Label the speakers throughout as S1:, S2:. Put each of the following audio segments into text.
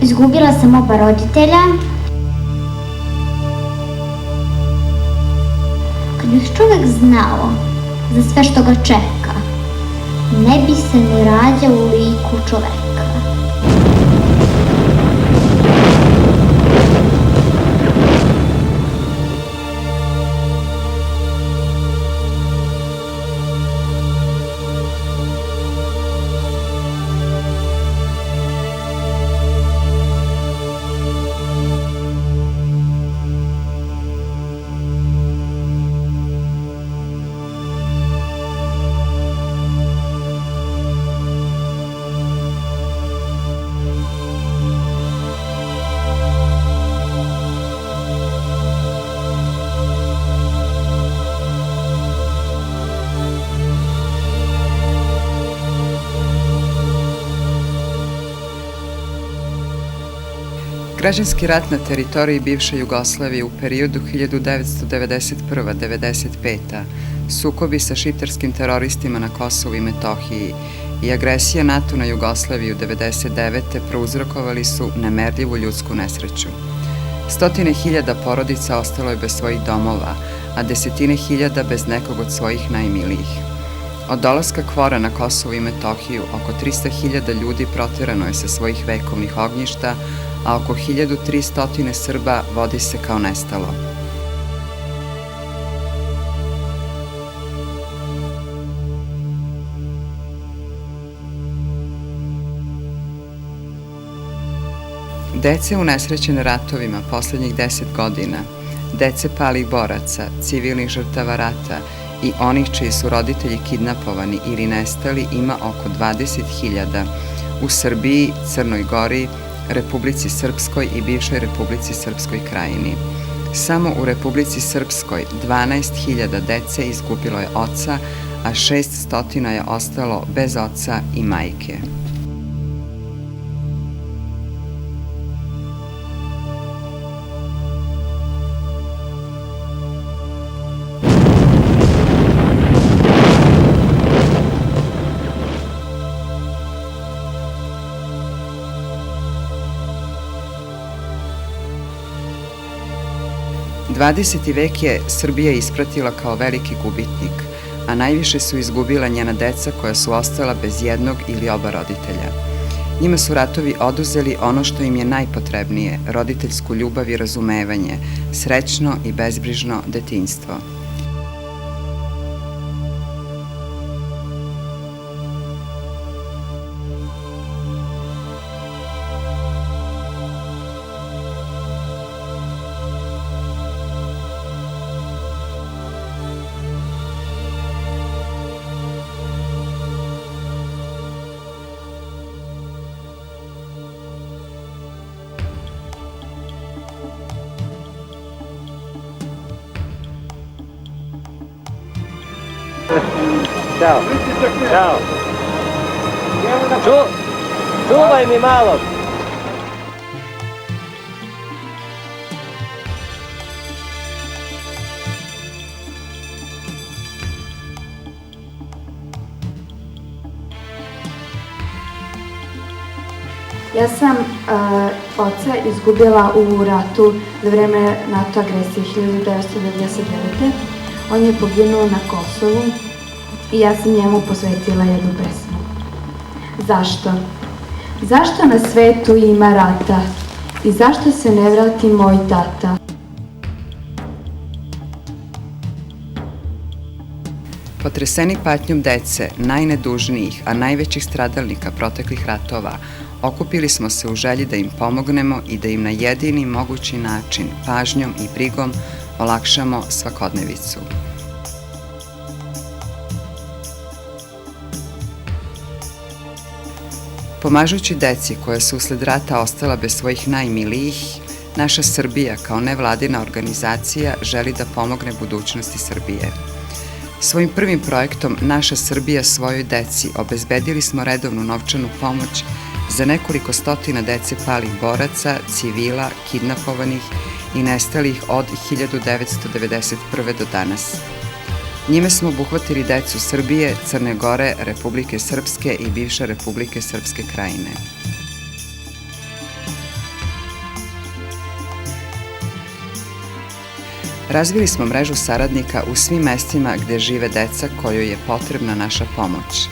S1: Izgubila sam oba roditelja. Kad bih čovek znao za sve što ga čeka, ne bi se ni rađao u liku čoveka.
S2: Građanski rat na teritoriji bivše Jugoslavije u periodu 1991-1995, sukobi sa šiptarskim teroristima na Kosovu i Metohiji i agresija NATO na Jugoslaviju 1999. prouzrokovali su nemerljivu ljudsku nesreću. Stotine hiljada porodica ostalo je bez svojih domova, a desetine hiljada bez nekog od svojih najmilijih. Od dolaska KFOR-a na Kosovo i Metohiju oko 300.000 ljudi proterano je sa svojih vekovnih ognjišta, a oko 1300 Srba vodi se kao nestalo. Dece unesrećene ratovima poslednjih 10 godina, dece palih boraca, civilnih žrtava rata i onih čiji su roditelji kidnapovani ili nestali ima oko 20.000 u Srbiji, Crnoj Gori, Republici Srpskoj i bivšoj Republici Srpskoj Krajini. Samo u Republici Srpskoj 12.000 dece izgubilo je oca, a 600 je ostalo bez oca i majke. XX vek je Srbija ispratila kao veliki gubitnik, a najviše su izgubila njena deca koja su ostala bez jednog ili oba roditelja. Njima su ratovi oduzeli ono što im je najpotrebnije, roditeljsku ljubav i razumevanje, srećno i bezbrižno detinjstvo.
S3: Ćao. Ćao. Čuvaj mi malo.
S4: Ja sam oca izgubila u ratu za vreme NATO agresije 1999. On je poginuo na Kosovu i ja sam njemu posvetila jednu pesmu. Zašto? Zašto na svetu ima rata i zašto se ne vrati moj tata?
S2: Potreseni patnjom dece, najnedužnijih, a najvećih stradalnika proteklih ratova, okupili smo se u želji da im pomognemo i da im na jedini mogući način, pažnjom i brigom, olakšamo svakodnevicu. Pomažući deci koja su usled rata ostala bez svojih najmilijih, naša Srbija kao nevladina organizacija želi da pomogne budućnosti Srbije. Svojim prvim projektom Naša Srbija svojoj deci obezbedili smo redovnu novčanu pomoć za nekoliko stotina dece palih boraca, civila, kidnapovanih i nestalih od 1991. do danas. Njime smo obuhvatili decu Srbije, Crne Gore, Republike Srpske i bivše Republike Srpske Krajine. Razvili smo mrežu saradnika u svim mestima gde žive deca kojoj je potrebna naša pomoć.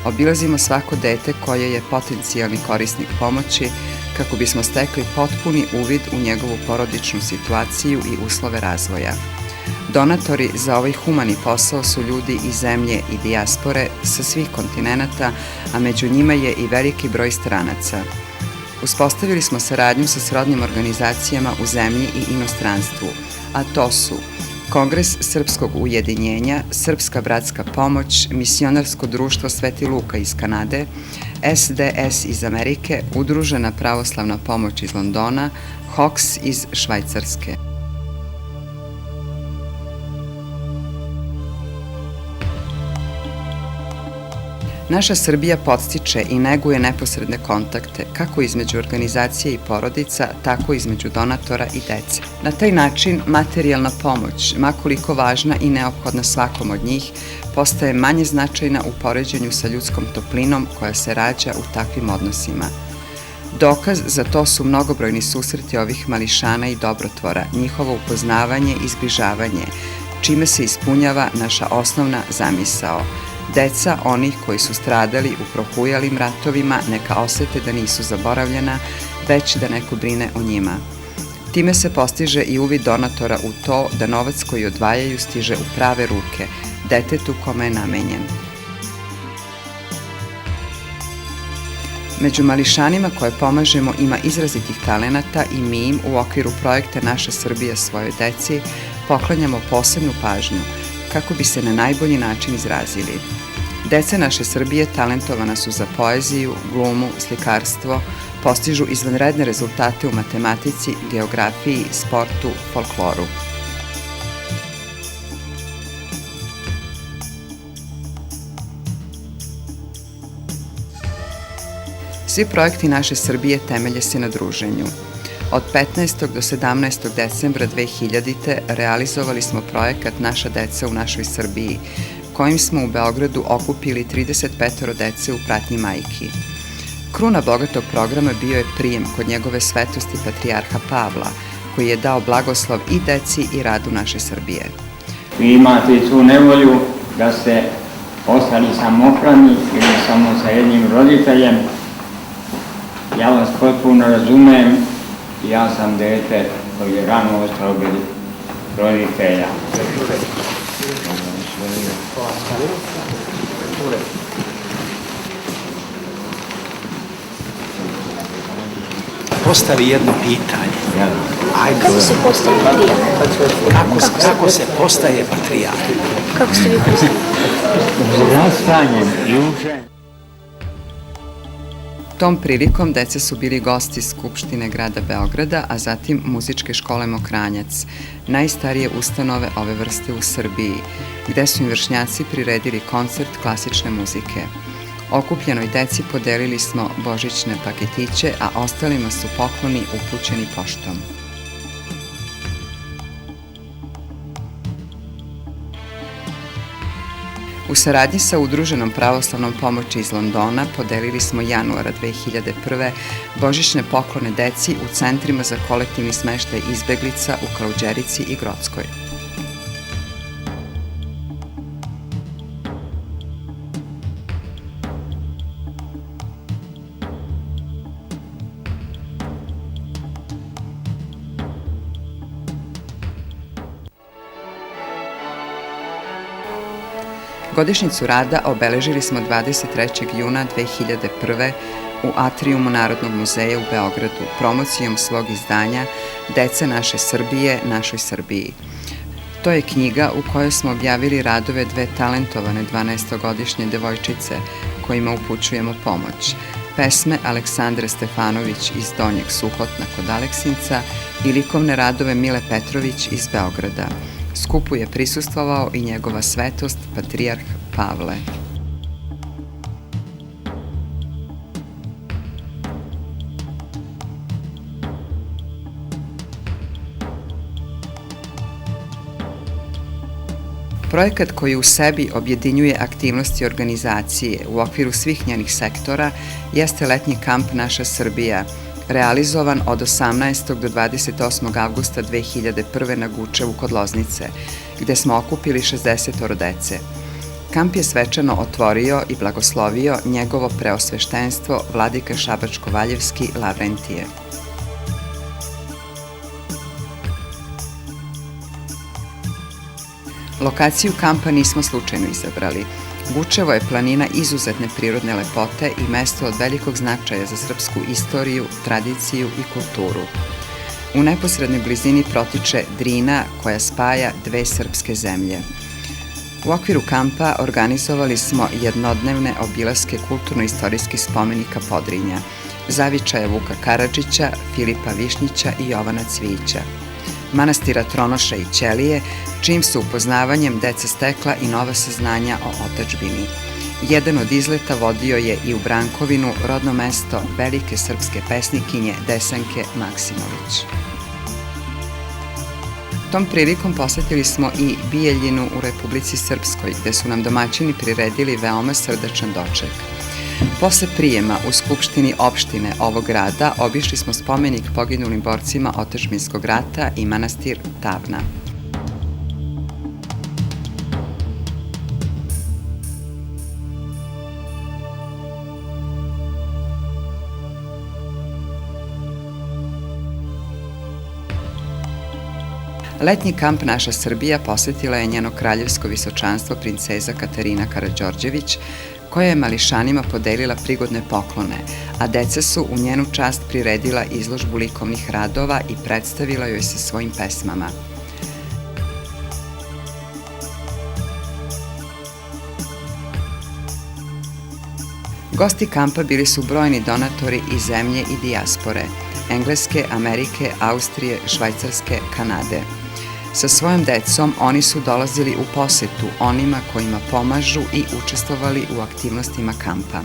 S2: Obilazimo svako dete koje je potencijalni korisnik pomoći kako bismo stekli potpuni uvid u njegovu porodičnu situaciju i uslove razvoja. Donatori za ovaj humani posao su ljudi iz zemlje i dijaspore sa svih kontinenata, a među njima je i veliki broj stranaca. Uspostavili smo saradnju sa srodnim organizacijama u zemlji i inostranstvu, a to su Kongres Srpskog ujedinjenja, Srpska bratska pomoć, Misionarsko društvo Sveti Luka iz Kanade, SDS iz Amerike, Udružena pravoslavna pomoć iz Londona, HOX iz Švajcarske. Naša Srbija podstiče i neguje neposredne kontakte, kako između organizacije i porodica, tako između donatora i dece. Na taj način materijalna pomoć, makoliko važna i neophodna svakom od njih, postaje manje značajna u poređenju sa ljudskom toplinom koja se rađa u takvim odnosima. Dokaz za to su mnogobrojni susreti ovih mališana i dobrotvora, njihovo upoznavanje i zbližavanje, čime se ispunjava naša osnovna zamisao. Deca onih koji su stradali u prohujalim ratovima neka osete da nisu zaboravljena, već da neko brine o njima. Time se postiže i uvid donatora u to da novac koji odvajaju stiže u prave ruke, detetu kome je namenjen. Među mališanima koje pomažemo ima izrazitih talenata i mi im u okviru projekta Naša Srbija svojoj deci poklanjamo posebnu pažnju kako bi se na najbolji način izrazili. Deca naše Srbije talentovana su za poeziju, glumu, slikarstvo, postižu izvanredne rezultate u matematici, geografiji, sportu, folkloru. Svi projekti naše Srbije temelje se na druženju. Od 15. do 17. decembra 2000. realizovali smo projekat Naša deca u našoj Srbiji, kojim smo u Beogradu okupili 35 dece u pratnji majki. Kruna bogatog programa bio je prijem kod njegove svetosti patrijarha Pavla, koji je dao blagoslov i deci i radu naše Srbije.
S5: Vi imate tu nevolju da ste ostali samohrani ili samo sa jednim roditeljem. Ja vas potpuno razumem. Ja sam dete koji je rano ostao bez roditelja.
S6: Postavi jedno pitanje.
S7: Kako se postaje patrijarh?
S6: Kako se postaje patrijarh?
S7: Kako ste vi postali?
S5: Rastanjem i učenjem.
S2: Tom prilikom deca su bili gosti Skupštine grada Beograda, a zatim Muzičke škole Mokranjac, najstarije ustanove ove vrste u Srbiji, gde su im vršnjaci priredili koncert klasične muzike. Okupljenoj deci podelili smo božićne paketiće, a ostalima su pokloni upućeni poštom. U saradnji sa Udruženom pravoslavnom pomoći iz Londona podelili smo januara 2001. božićne poklone deci u centrima za kolektivni smeštaj izbeglica u Kaluđerici i Grockoj. Godišnjicu rada obeležili smo 23. juna 2001. u atrijumu Narodnog muzeja u Beogradu promocijom svog izdanja Deca naše Srbije, našoj Srbiji. To je knjiga u kojoj smo objavili radove dve talentovane 12-godišnje devojčice kojima upućujemo pomoć, pesme Aleksandre Stefanović iz Donjeg Suhotna kod Aleksinca i likovne radove Mile Petrović iz Beograda. Skupu je prisustvovao i njegova svetost, patrijarh Pavle. Projekat koji u sebi objedinjuje aktivnosti organizacije u okviru svih njenih sektora jeste letnji kamp Naša Srbija, realizovan od 18. do 28. avgusta 2001. na Gučevu kod Loznice, gde smo okupili 60 dece. Kamp je svečano otvorio i blagoslovio njegovo preosveštenstvo vladika Šabačko-Valjevski Lavrentije. Lokaciju kampa nismo slučajno izabrali. Gučevo je planina izuzetne prirodne lepote i mesto od velikog značaja za srpsku istoriju, tradiciju i kulturu. U neposrednoj blizini protiče Drina koja spaja dve srpske zemlje. U okviru kampa organizovali smo jednodnevne obilaske kulturno-istorijskih spomenika Podrinja, zavičaja Vuka Karadžića, Filipa Višnjića i Jovana Cvijića, manastira Tronoša i Ćelije, čijim su upoznavanjem deca stekla i nova saznanja o otadžbini. Jedan od izleta vodio je i u Brankovinu, rodno mesto velike srpske pesnikinje Desanke Maksimović. Tom prilikom posetili smo i Bijeljinu u Republici Srpskoj, gde su nam domaćini priredili veoma srdačan doček. Posle prijema u Skupštini opštine ovog grada obišli smo spomenik poginulim borcima otadžbinskog rata i manastir Tavna. Letnji kamp Naša Srbija posetila je njeno kraljevsko visočanstvo princeza Katarina Karađorđević, koja je mališanima podelila prigodne poklone, a deca su u njenu čast priredila izložbu likovnih radova i predstavila joj se svojim pesmama. Gosti kampa bili su brojni donatori iz zemlje i dijaspore, Engleske, Amerike, Austrije, Švajcarske, Kanade. Sa svojom decom oni su dolazili u posetu onima kojima pomažu i učestvovali u aktivnostima kampa.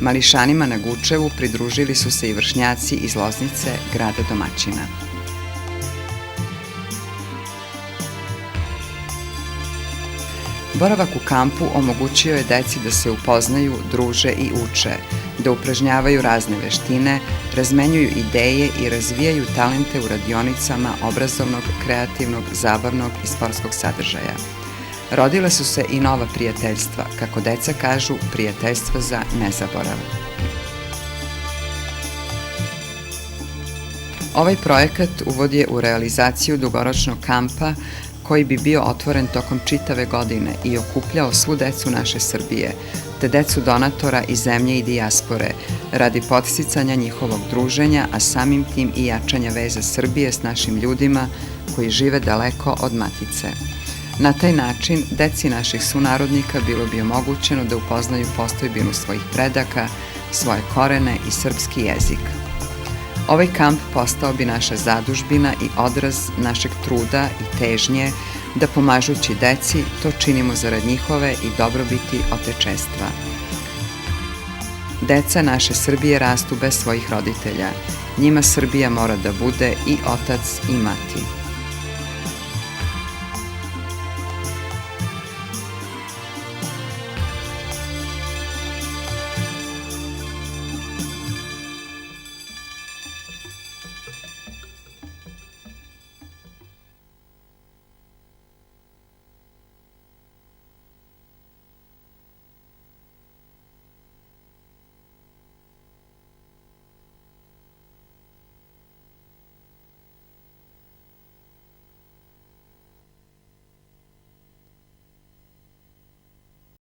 S2: Mališanima na Gučevu pridružili su se i vršnjaci iz Loznice, grada domaćina. Boravak u kampu omogućio je deci da se upoznaju, druže i uče, da upražnjavaju razne veštine, razmenjuju ideje i razvijaju talente u radionicama obrazovnog, kreativnog, zabavnog i sportskog sadržaja. Rodile su se i nova prijateljstva, kako deca kažu, prijateljstva za nezaborav. Ovaj projekat uvod je u realizaciju dugoročnog kampa koji bi bio otvoren tokom čitave godine i okupljao svu decu naše Srbije, te decu donatora iz zemlje i dijaspore, radi podsticanja njihovog druženja, a samim tim i jačanja veza Srbije s našim ljudima koji žive daleko od matice. Na taj način, deci naših sunarodnika bilo bi omogućeno da upoznaju postojbinu svojih predaka, svoje korene i srpski jezik. Ovaj kamp postao bi naša zadužbina i odraz našeg truda i težnje da pomažući deci to činimo zarad njihove i dobrobiti otečestva. Deca naše Srbije rastu bez svojih roditelja. Njima Srbija mora da bude i otac i mati.